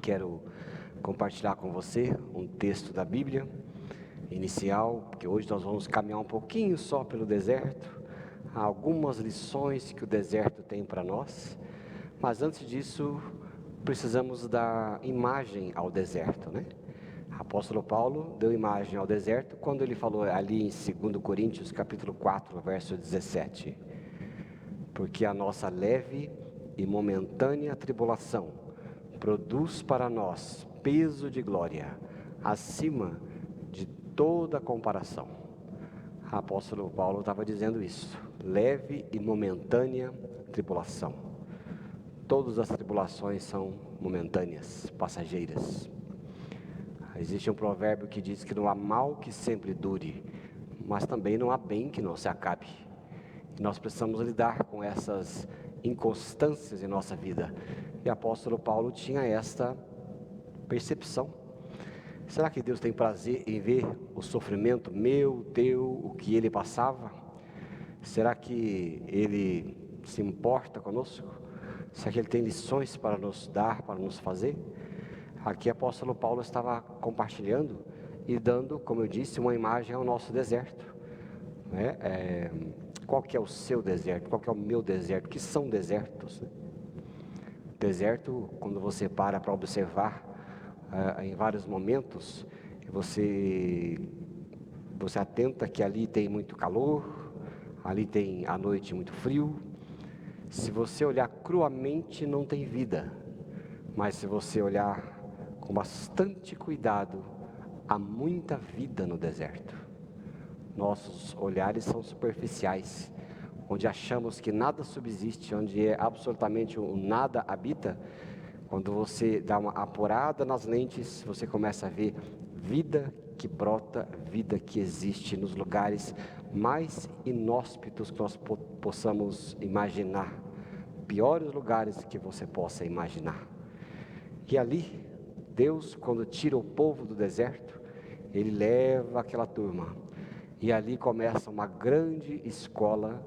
quero compartilhar com você um texto da Bíblia inicial, porque hoje nós vamos caminhar um pouquinho só pelo deserto. Há algumas lições que o deserto tem para nós, mas antes disso precisamos dar imagem ao deserto, né? O apóstolo Paulo deu imagem ao deserto quando ele falou ali em 2 Coríntios capítulo 4, verso 17. Porque a nossa leve e momentânea tribulação produz para nós peso de glória, acima de toda comparação. O apóstolo Paulo estava dizendo isso, leve e momentânea tribulação. Todas as tribulações são momentâneas, passageiras. Existe um provérbio que diz que não há mal que sempre dure, mas também não há bem que não se acabe. E nós precisamos lidar com essas inconstâncias em nossa vida. E o apóstolo Paulo tinha esta percepção. Será que Deus tem prazer em ver o sofrimento meu, teu, o que ele passava? Será que ele se importa conosco? Será que ele tem lições para nos dar, para nos fazer? Aqui o apóstolo Paulo estava compartilhando e dando, como eu disse, uma imagem ao nosso deserto, né? Qual que é o seu deserto? Qual que é o meu deserto? O que são desertos, né? Deserto, quando você para observar, em vários momentos, você atenta que ali tem muito calor, ali tem à noite muito frio. Se você olhar cruamente, não tem vida, mas se você olhar com bastante cuidado, há muita vida no deserto. Nossos olhares são superficiais, onde achamos que nada subsiste, onde absolutamente o nada habita. Quando você dá uma apurada nas lentes, você começa a ver vida que brota, vida que existe nos lugares mais inóspitos que nós possamos imaginar, piores lugares que você possa imaginar. E ali, Deus, quando tira o povo do deserto, Ele leva aquela turma, e ali começa uma grande escola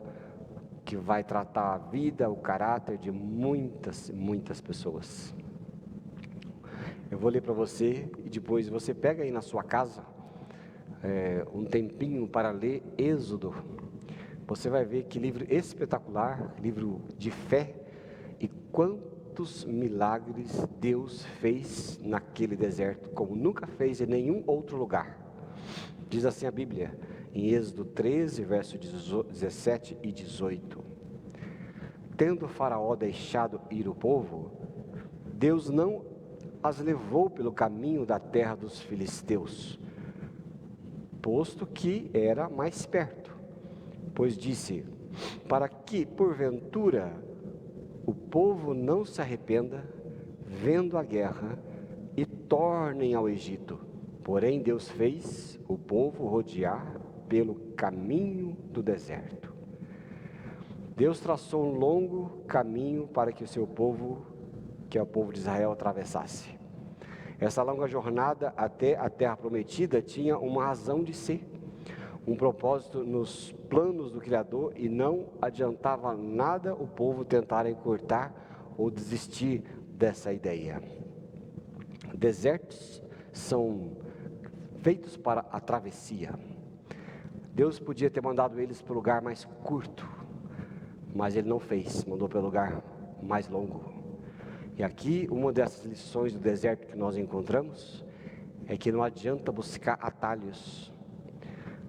que vai tratar a vida, o caráter de muitas pessoas. Eu vou ler para você e depois você pega aí na sua casa um tempinho para ler Êxodo. Você vai ver que livro espetacular, livro de fé, e quantos milagres Deus fez naquele deserto, como nunca fez em nenhum outro lugar. Diz assim a Bíblia, em Êxodo 13, versos 17 e 18. Tendo o Faraó deixado ir o povo, Deus não as levou pelo caminho da terra dos filisteus, posto que era mais perto, pois disse, para que, porventura, o povo não se arrependa, vendo a guerra, e tornem ao Egito. Porém, Deus fez o povo rodear pelo caminho do deserto. Deus traçou um longo caminho para que o seu povo, que é o povo de Israel, atravessasse. Essa longa jornada até a terra prometida tinha uma razão de ser, um propósito nos planos do Criador, e não adiantava nada o povo tentar encurtar ou desistir dessa ideia. Desertos são feitos para a travessia. Deus podia ter mandado eles para o lugar mais curto, mas Ele não fez, mandou para o lugar mais longo. E aqui, uma dessas lições do deserto que nós encontramos, é que não adianta buscar atalhos.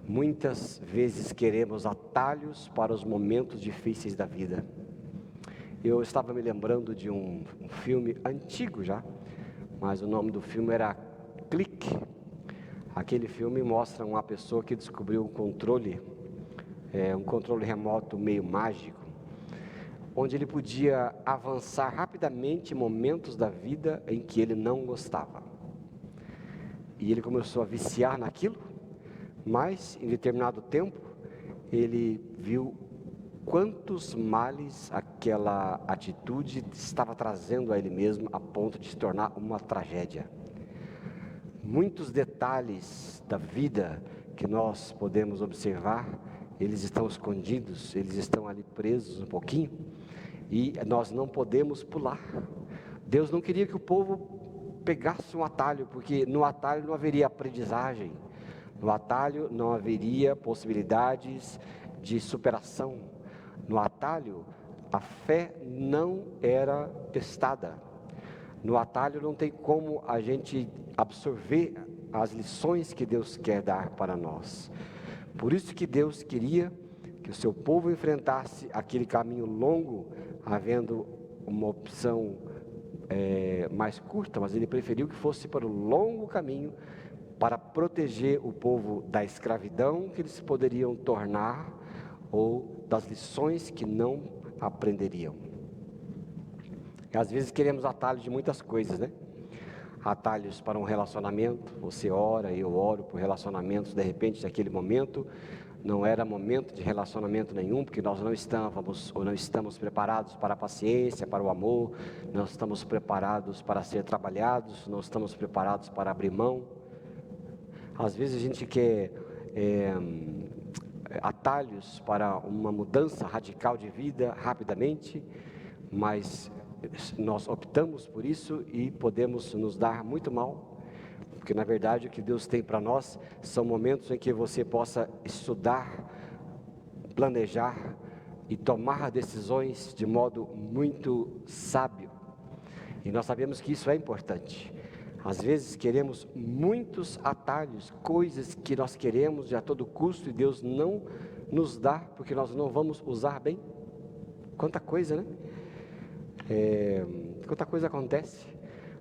Muitas vezes queremos atalhos para os momentos difíceis da vida. Eu estava me lembrando de um filme antigo já, mas o nome do filme era Clique. Aquele filme mostra uma pessoa que descobriu um controle remoto meio mágico, onde ele podia avançar rapidamente em momentos da vida em que ele não gostava. E ele começou a viciar naquilo, mas em determinado tempo ele viu quantos males aquela atitude estava trazendo a ele mesmo, a ponto de se tornar uma tragédia. Muitos detalhes da vida que nós podemos observar, eles estão escondidos, eles estão ali presos um pouquinho, e nós não podemos pular. Deus não queria que o povo pegasse um atalho, porque no atalho não haveria aprendizagem, no atalho não haveria possibilidades de superação, no atalho a fé não era testada, no atalho não tem como a gente absorver as lições que Deus quer dar para nós. Por isso que Deus queria que o seu povo enfrentasse aquele caminho longo, havendo uma opção mais curta, mas ele preferiu que fosse para o longo caminho, para proteger o povo da escravidão que eles poderiam tornar, ou das lições que não aprenderiam. E às vezes queremos atalhos de muitas coisas, né? Atalhos para um relacionamento, você ora, eu oro por relacionamentos, de repente naquele momento não era momento de relacionamento nenhum, porque nós não estávamos ou não estamos preparados para a paciência, para o amor, não estamos preparados para ser trabalhados, não estamos preparados para abrir mão. Às vezes a gente quer atalhos para uma mudança radical de vida rapidamente, mas nós optamos por isso e podemos nos dar muito mal, porque na verdade o que Deus tem para nós são momentos em que você possa estudar, planejar e tomar decisões de modo muito sábio, e nós sabemos que isso é importante. Às vezes queremos muitos atalhos, coisas que nós queremos de a todo custo e Deus não nos dá, porque nós não vamos usar bem. Quanta coisa, né? Quanta coisa acontece.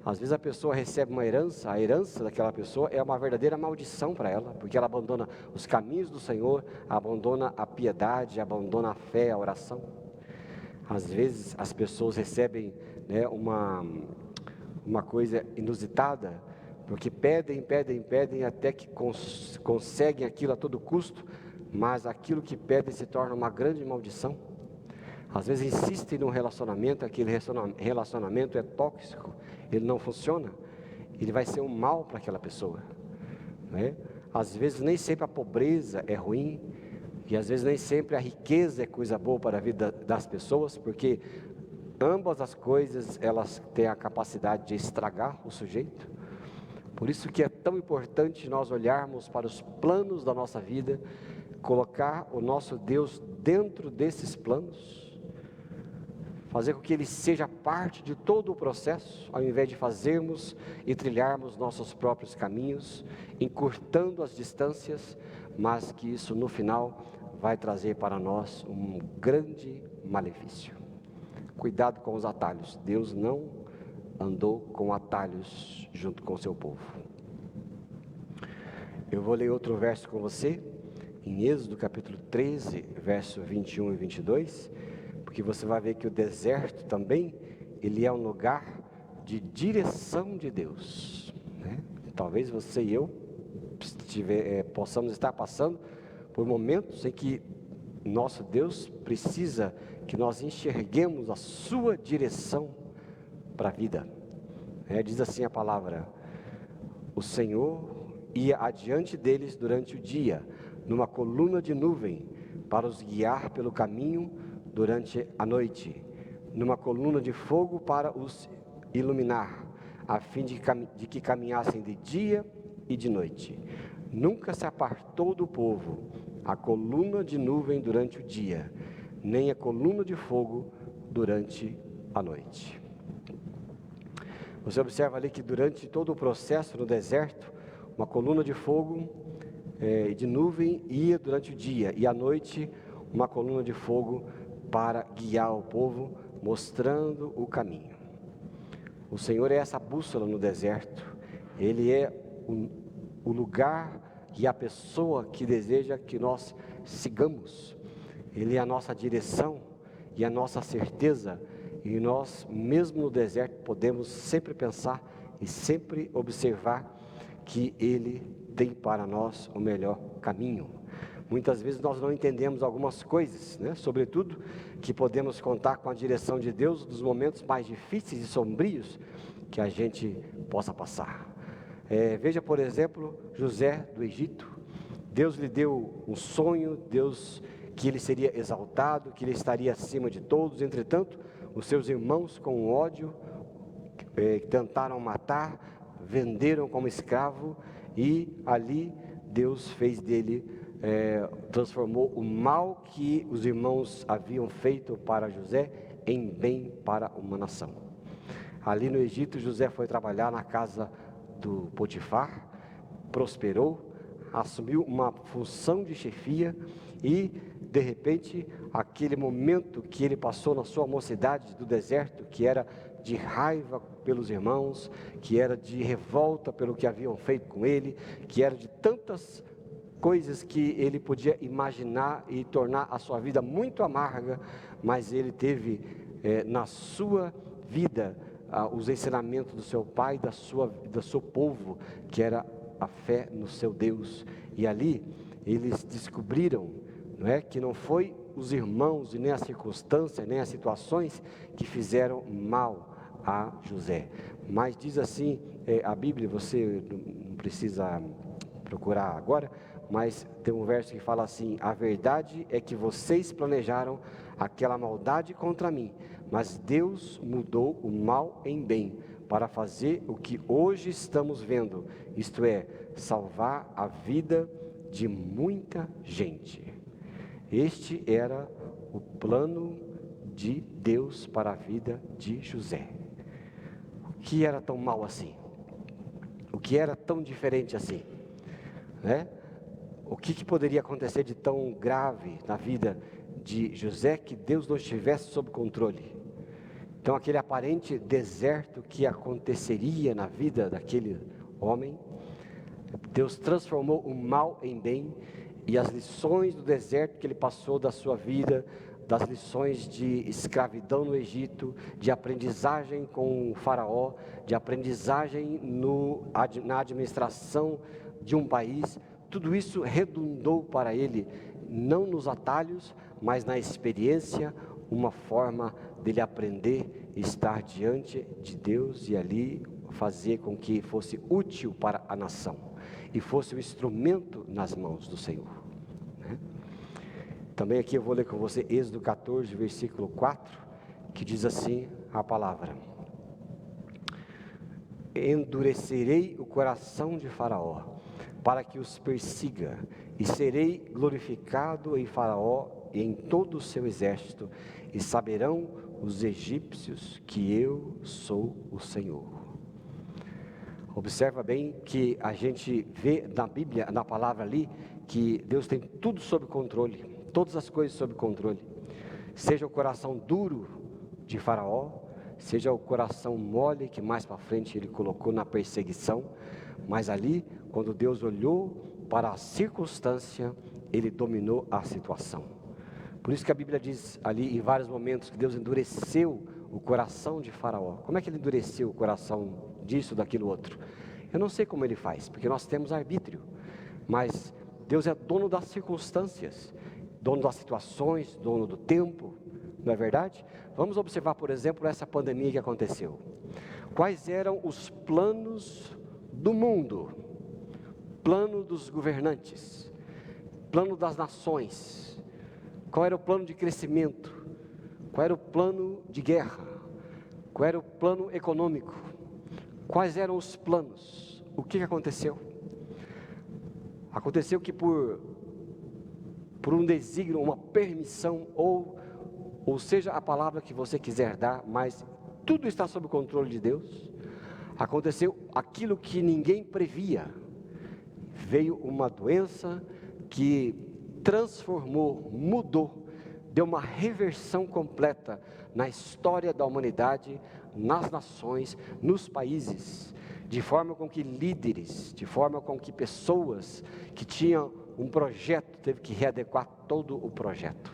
Às vezes a pessoa recebe uma herança, a herança daquela pessoa é uma verdadeira maldição para ela, porque ela abandona os caminhos do Senhor, abandona a piedade, abandona a fé, a oração. Às vezes as pessoas recebem, né, uma coisa inusitada, porque pedem até que conseguem aquilo a todo custo, mas aquilo que pedem se torna uma grande maldição. Às vezes insistem num relacionamento, aquele relacionamento é tóxico, ele não funciona, ele vai ser um mal para aquela pessoa, né? Às vezes nem sempre a pobreza é ruim, e às vezes nem sempre a riqueza é coisa boa para a vida das pessoas, porque ambas as coisas, elas têm a capacidade de estragar o sujeito. Por isso que é tão importante nós olharmos para os planos da nossa vida, colocar o nosso Deus dentro desses planos, fazer com que Ele seja parte de todo o processo, ao invés de fazermos e trilharmos nossos próprios caminhos, encurtando as distâncias, mas que isso no final vai trazer para nós um grande malefício. Cuidado com os atalhos. Deus não andou com atalhos junto com o seu povo. Eu vou ler outro verso com você, em Êxodo capítulo 13, verso 21 e 22, porque você vai ver que o deserto também, ele é um lugar de direção de Deus, né? Talvez você e eu possamos estar passando por momentos em que nosso Deus precisa que nós enxerguemos a sua direção para a vida. Diz assim a palavra: o Senhor ia adiante deles durante o dia, numa coluna de nuvem, para os guiar pelo caminho durante a noite, numa coluna de fogo para os iluminar, a fim de que caminhassem de dia e de noite. Nunca se apartou do povo a coluna de nuvem durante o dia, nem a coluna de fogo durante a noite. Você observa ali que durante todo o processo no deserto, uma coluna de fogo e de nuvem ia durante o dia, e à noite uma coluna de fogo para guiar o povo, mostrando o caminho. O Senhor é essa bússola no deserto, Ele é o lugar e a pessoa que deseja que nós sigamos. Ele é a nossa direção e a nossa certeza, e nós, mesmo no deserto, podemos sempre pensar e sempre observar que Ele tem para nós o melhor caminho. Muitas vezes nós não entendemos algumas coisas, né? Sobretudo que podemos contar com a direção de Deus nos momentos mais difíceis e sombrios que a gente possa passar. Veja, por exemplo, José do Egito. Deus lhe deu um sonho, que ele seria exaltado, que ele estaria acima de todos. Entretanto, os seus irmãos, com ódio, tentaram matar, venderam como escravo, e ali Deus fez dele, transformou o mal que os irmãos haviam feito para José em bem para uma nação. Ali no Egito, José foi trabalhar na casa do Potifar, prosperou, assumiu uma função de chefia, e de repente, aquele momento que ele passou na sua mocidade do deserto, que era de raiva pelos irmãos, que era de revolta pelo que haviam feito com ele, que era de tantas coisas que ele podia imaginar e tornar a sua vida muito amarga, mas ele teve na sua vida os ensinamentos do seu pai, do seu povo, que era a fé no seu Deus. E ali eles descobriram, que não foi os irmãos e nem as circunstâncias, nem as situações que fizeram mal a José. Mas diz assim a Bíblia, você não precisa procurar agora, mas tem um verso que fala assim: a verdade é que vocês planejaram aquela maldade contra mim, mas Deus mudou o mal em bem, para fazer o que hoje estamos vendo, isto é, salvar a vida de muita gente. Este era o plano de Deus para a vida de José. O que era tão mal assim? O que era tão diferente assim? O que poderia acontecer de tão grave na vida de José que Deus não estivesse sob controle? Então, aquele aparente deserto que aconteceria na vida daquele homem, Deus transformou o mal em bem, e as lições do deserto que ele passou da sua vida, das lições de escravidão no Egito, de aprendizagem com o faraó, de aprendizagem na administração de um país, tudo isso redundou para ele, não nos atalhos, mas na experiência, uma forma dele aprender e estar diante de Deus e ali fazer com que fosse útil para a nação e fosse um instrumento nas mãos do Senhor. Também aqui eu vou ler com você Êxodo 14, versículo 4, que diz assim a palavra: endurecerei o coração de Faraó, para que os persiga, e serei glorificado em Faraó e em todo o seu exército, e saberão os egípcios que eu sou o Senhor. Observa bem que a gente vê na Bíblia, na palavra ali, que Deus tem tudo sob controle, todas as coisas sob controle. Seja o coração duro de Faraó, seja o coração mole que mais para frente ele colocou na perseguição, mas ali, quando Deus olhou para a circunstância, ele dominou a situação. Por isso que a Bíblia diz ali em vários momentos que Deus endureceu o coração de Faraó. Como é que ele endureceu o coração disso, daquilo, outro? Eu não sei como ele faz, porque nós temos arbítrio, mas Deus é dono das circunstâncias, dono das situações, dono do tempo, não é verdade? Vamos observar, por exemplo, essa pandemia que aconteceu. Quais eram os planos do mundo? Plano dos governantes, plano das nações. Qual era o plano de crescimento? Qual era o plano de guerra? Qual era o plano econômico? Quais eram os planos? O que aconteceu? Aconteceu que por um desígnio, uma permissão, ou seja a palavra que você quiser dar, mas tudo está sob o controle de Deus. Aconteceu aquilo que ninguém previa. Veio uma doença que transformou, mudou, deu uma reversão completa na história da humanidade, nas nações, nos países, de forma com que líderes, de forma com que pessoas que tinham um projeto, teve que readequar todo o projeto,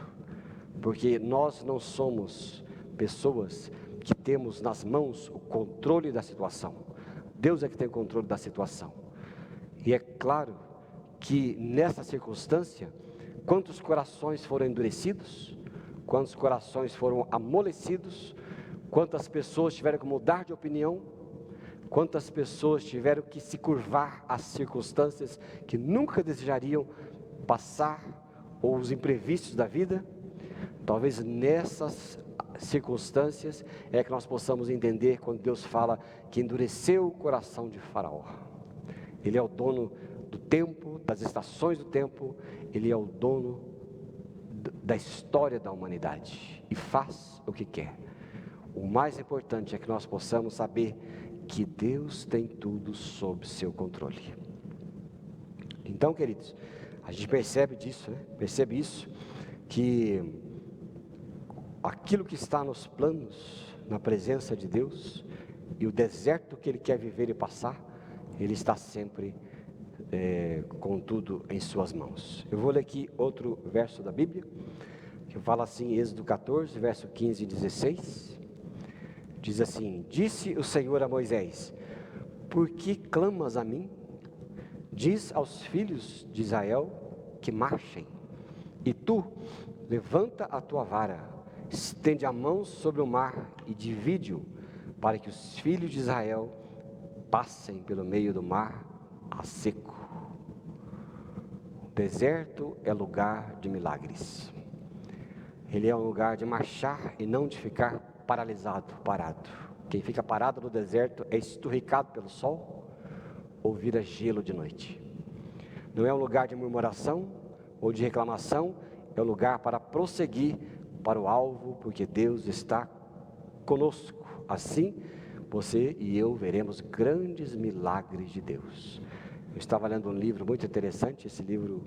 porque nós não somos pessoas que temos nas mãos o controle da situação. Deus é que tem o controle da situação. E é claro que nessa circunstância, quantos corações foram endurecidos, quantos corações foram amolecidos, quantas pessoas tiveram que mudar de opinião, quantas pessoas tiveram que se curvar às circunstâncias que nunca desejariam passar, ou os imprevistos da vida. Talvez nessas circunstâncias, é que nós possamos entender quando Deus fala que endureceu o coração de Faraó. Ele é o dono do tempo, das estações do tempo, Ele é o dono da história da humanidade e faz o que quer. O mais importante é que nós possamos saber que Deus tem tudo sob seu controle. Então, queridos, a gente percebe disso, né? Percebe isso, que aquilo que está nos planos, na presença de Deus, e o deserto que Ele quer viver e passar, Ele está sempre com tudo em suas mãos. Eu vou ler aqui outro verso da Bíblia, que fala assim, Êxodo 14, verso 15 e 16, diz assim: Disse o Senhor a Moisés: Por que clamas a mim? Diz aos filhos de Israel que marchem, e tu, levanta a tua vara, estende a mão sobre o mar e divide-o, para que os filhos de Israel passem pelo meio do mar a seco. O deserto é lugar de milagres. Ele é um lugar de marchar e não de ficar paralisado, parado. Quem fica parado no deserto é esturricado pelo sol ou vira gelo de noite. Não é um lugar de murmuração ou de reclamação, é um lugar para prosseguir para o alvo, porque Deus está conosco. Assim, você e eu veremos grandes milagres de Deus. Eu estava lendo um livro muito interessante, esse livro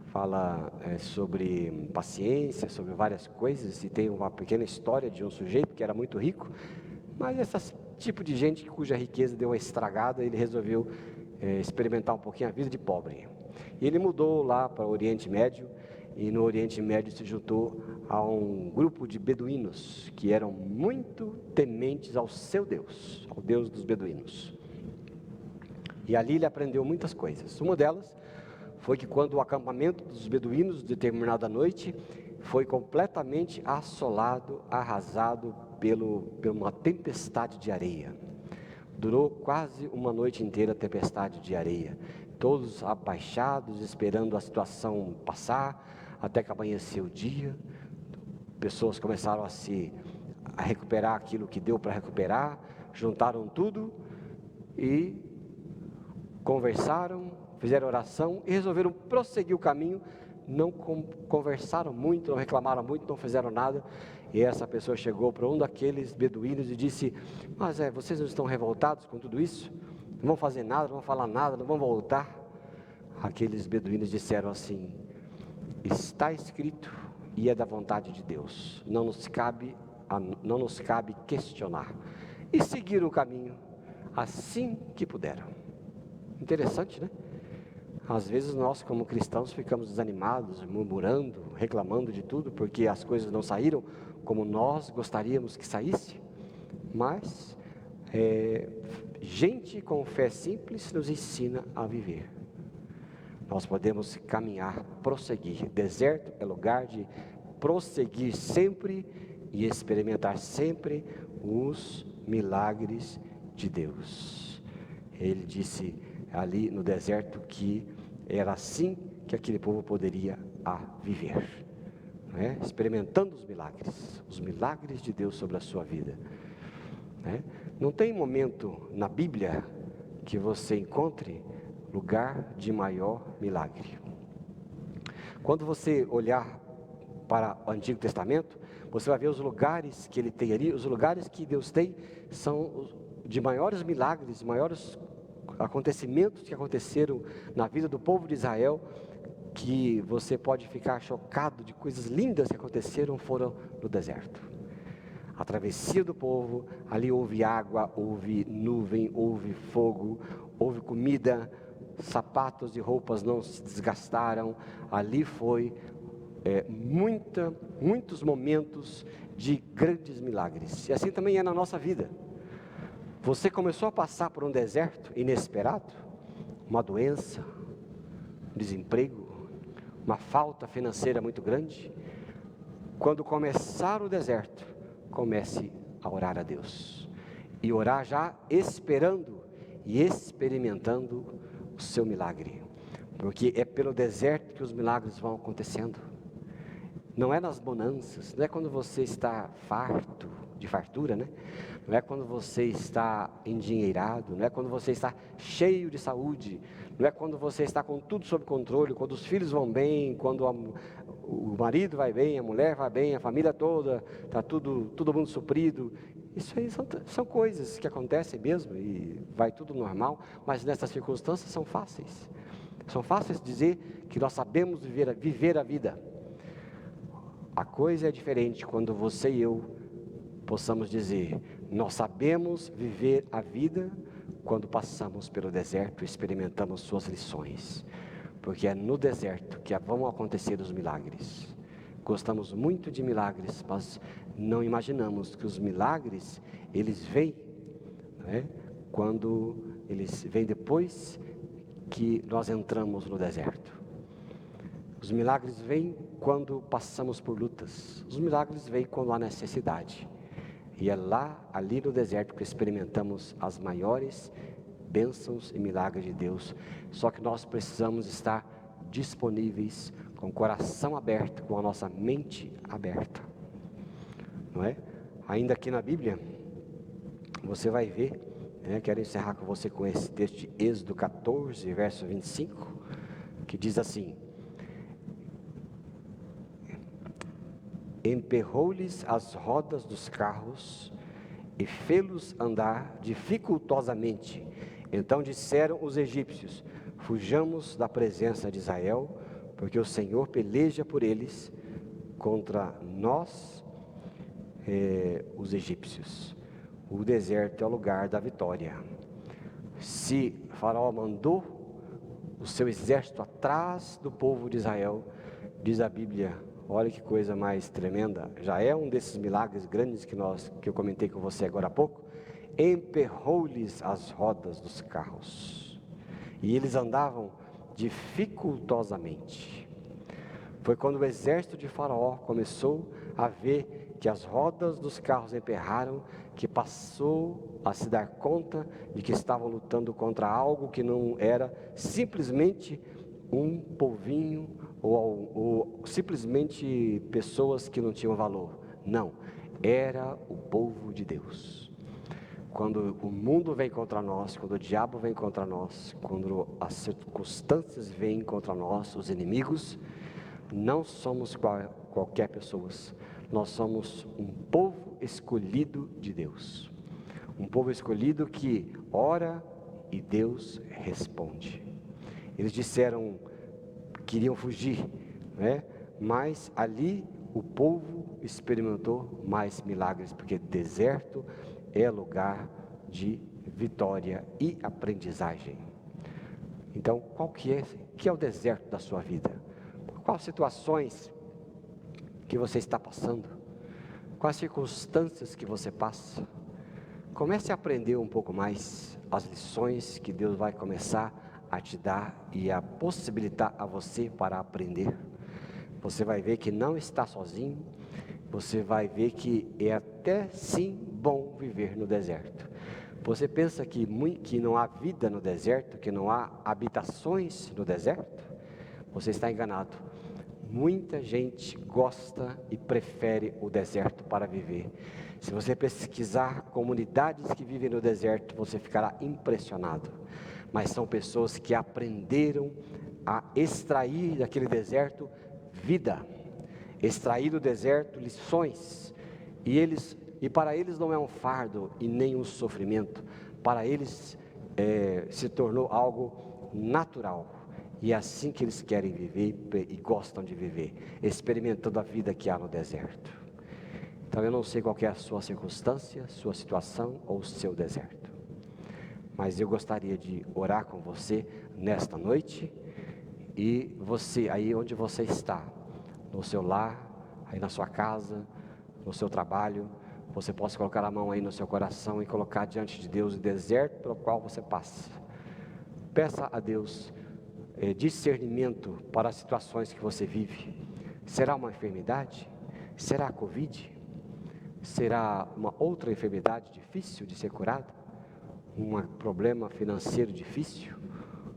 fala sobre paciência, sobre várias coisas, e tem uma pequena história de um sujeito que era muito rico, mas esse tipo de gente cuja riqueza deu uma estragada, ele resolveu experimentar um pouquinho a vida de pobre. E ele mudou lá para o Oriente Médio, e no Oriente Médio se juntou a um grupo de beduínos, que eram muito tementes ao seu Deus, ao Deus dos beduínos. E ali ele aprendeu muitas coisas. Uma delas foi que quando o acampamento dos beduínos, determinada noite, foi completamente assolado, arrasado por uma tempestade de areia. Durou quase uma noite inteira a tempestade de areia. Todos abaixados, esperando a situação passar, até que amanheceu o dia. Pessoas começaram a recuperar aquilo que deu para recuperar, juntaram tudo e conversaram, fizeram oração e resolveram prosseguir o caminho. Não conversaram muito, não reclamaram muito, não fizeram nada. E essa pessoa chegou para um daqueles beduínos e disse: Mas vocês não estão revoltados com tudo isso? Não vão fazer nada, não vão falar nada, não vão voltar? Aqueles beduínos disseram assim: Está escrito e é da vontade de Deus. Não nos cabe questionar. E seguiram o caminho assim que puderam. Interessante, né? Às vezes nós, como cristãos, ficamos desanimados, murmurando, reclamando de tudo, porque as coisas não saíram como nós gostaríamos que saísse. Mas gente com fé simples nos ensina a viver. Nós podemos caminhar, prosseguir. Deserto é lugar de prosseguir sempre e experimentar sempre os milagres de Deus. Ele disse ali no deserto que era assim que aquele povo poderia viver, não é? Experimentando os milagres de Deus sobre a sua vida, né? Não tem momento na Bíblia que você encontre lugar de maior milagre. Quando você olhar para o Antigo Testamento, você vai ver os lugares que ele tem ali. Os lugares que Deus tem são de maiores milagres, maiores acontecimentos que aconteceram na vida do povo de Israel, que você pode ficar chocado de coisas lindas que aconteceram, foram no deserto. A travessia do povo, ali houve água, houve nuvem, houve fogo, houve comida, sapatos e roupas não se desgastaram. Ali foi muitos momentos de grandes milagres. E assim também é na nossa vida. Você começou a passar por um deserto inesperado, uma doença, um desemprego, uma falta financeira muito grande. Quando começar o deserto, comece a orar a Deus. E orar já esperando e experimentando o seu milagre. Porque é pelo deserto que os milagres vão acontecendo. Não é nas bonanças, não é quando você está farto, de fartura, né? Não é quando você está endinheirado, não é quando você está cheio de saúde, não é quando você está com tudo sob controle, quando os filhos vão bem, quando o marido vai bem, a mulher vai bem, a família toda, está todo mundo suprido. Isso aí são coisas que acontecem mesmo e vai tudo normal, mas nessas circunstâncias são fáceis. São fáceis de dizer que nós sabemos viver a vida. A coisa é diferente quando você e eu possamos dizer, nós sabemos viver a vida quando passamos pelo deserto e experimentamos suas lições, porque é no deserto que vão acontecer os milagres. Gostamos muito de milagres, mas não imaginamos que os milagres, eles vêm, né, quando eles vêm depois que nós entramos no deserto. Os milagres vêm quando passamos por lutas, os milagres vêm quando há necessidade. E é ali no deserto que experimentamos as maiores bênçãos e milagres de Deus. Só que nós precisamos estar disponíveis, com o coração aberto, com a nossa mente aberta. Não é? Ainda aqui na Bíblia, você vai ver, quero encerrar com você com esse texto de Êxodo 14, verso 25, que diz assim: emperrou-lhes as rodas dos carros e fê-los andar dificultosamente. Então disseram os egípcios: fujamos da presença de Israel, porque o Senhor peleja por eles contra nós, os egípcios. O deserto é o lugar da vitória. Se Faraó mandou o seu exército atrás do povo de Israel, diz a Bíblia, olha que coisa mais tremenda, já é um desses milagres grandes que eu comentei com você agora há pouco, emperrou-lhes as rodas dos carros, e eles andavam dificultosamente. Foi quando o exército de Faraó começou a ver que as rodas dos carros emperraram, que passou a se dar conta de que estavam lutando contra algo que não era simplesmente um povinho ou simplesmente pessoas que não tinham valor. Não, era o povo de Deus. Quando o mundo vem contra nós, quando o diabo vem contra nós, quando as circunstâncias vêm contra nós, os inimigos, não somos qualquer pessoas. Nós somos um povo escolhido de Deus. Um povo escolhido que ora e Deus responde. Eles disseram, queriam fugir, né? Mas ali o povo experimentou mais milagres, porque deserto é lugar de vitória e aprendizagem. Então, qual que é o deserto da sua vida? Quais situações que você está passando? Quais circunstâncias que você passa? Comece a aprender um pouco mais as lições que Deus vai começar a te dar e a possibilitar a você para aprender. Você vai ver que não está sozinho, você vai ver que é até sim bom viver no deserto. Você pensa que não há vida no deserto, que não há habitações no deserto? Você está enganado. Muita gente gosta e prefere o deserto para viver. Se você pesquisar comunidades que vivem no deserto, você ficará impressionado. Mas são pessoas que aprenderam a extrair daquele deserto vida, extrair do deserto lições, e para eles não é um fardo e nem um sofrimento, para eles se tornou algo natural, e é assim que eles querem viver e gostam de viver, experimentando a vida que há no deserto. Então eu não sei qual é a sua circunstância, sua situação ou o seu deserto, mas eu gostaria de orar com você nesta noite, e você, aí onde você está, no seu lar, aí na sua casa, no seu trabalho, você possa colocar a mão aí no seu coração e colocar diante de Deus o deserto pelo qual você passa. Peça a Deus discernimento para as situações que você vive. Será uma enfermidade? Será a Covid? Será uma outra enfermidade difícil de ser curada? Um problema financeiro difícil?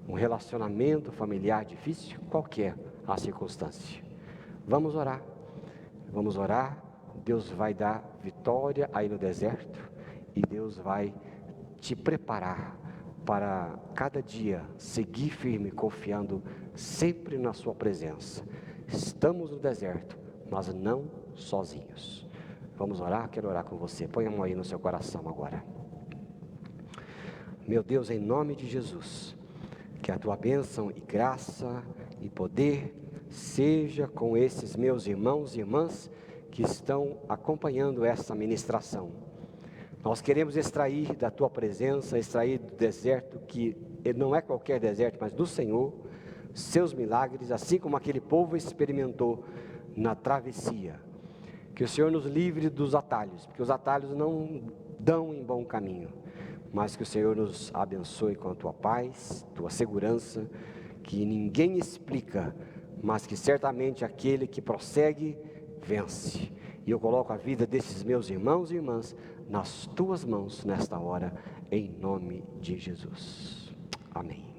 Um relacionamento familiar difícil? Qual que é a circunstância? Vamos orar. Vamos orar. Deus vai dar vitória aí no deserto e Deus vai te preparar para cada dia seguir firme, confiando sempre na sua presença. Estamos no deserto, mas não sozinhos. Vamos orar? Quero orar com você. Põe a mão aí no seu coração agora. Meu Deus, em nome de Jesus, que a tua bênção e graça e poder seja com esses meus irmãos e irmãs que estão acompanhando essa ministração. Nós queremos extrair da tua presença, extrair do deserto, que não é qualquer deserto, mas do Senhor, seus milagres, assim como aquele povo experimentou na travessia. Que o Senhor nos livre dos atalhos, porque os atalhos não dão em bom caminho, mas que o Senhor nos abençoe com a tua paz, tua segurança, que ninguém explica, mas que certamente aquele que prossegue, vence. E eu coloco a vida desses meus irmãos e irmãs nas tuas mãos nesta hora, em nome de Jesus. Amém.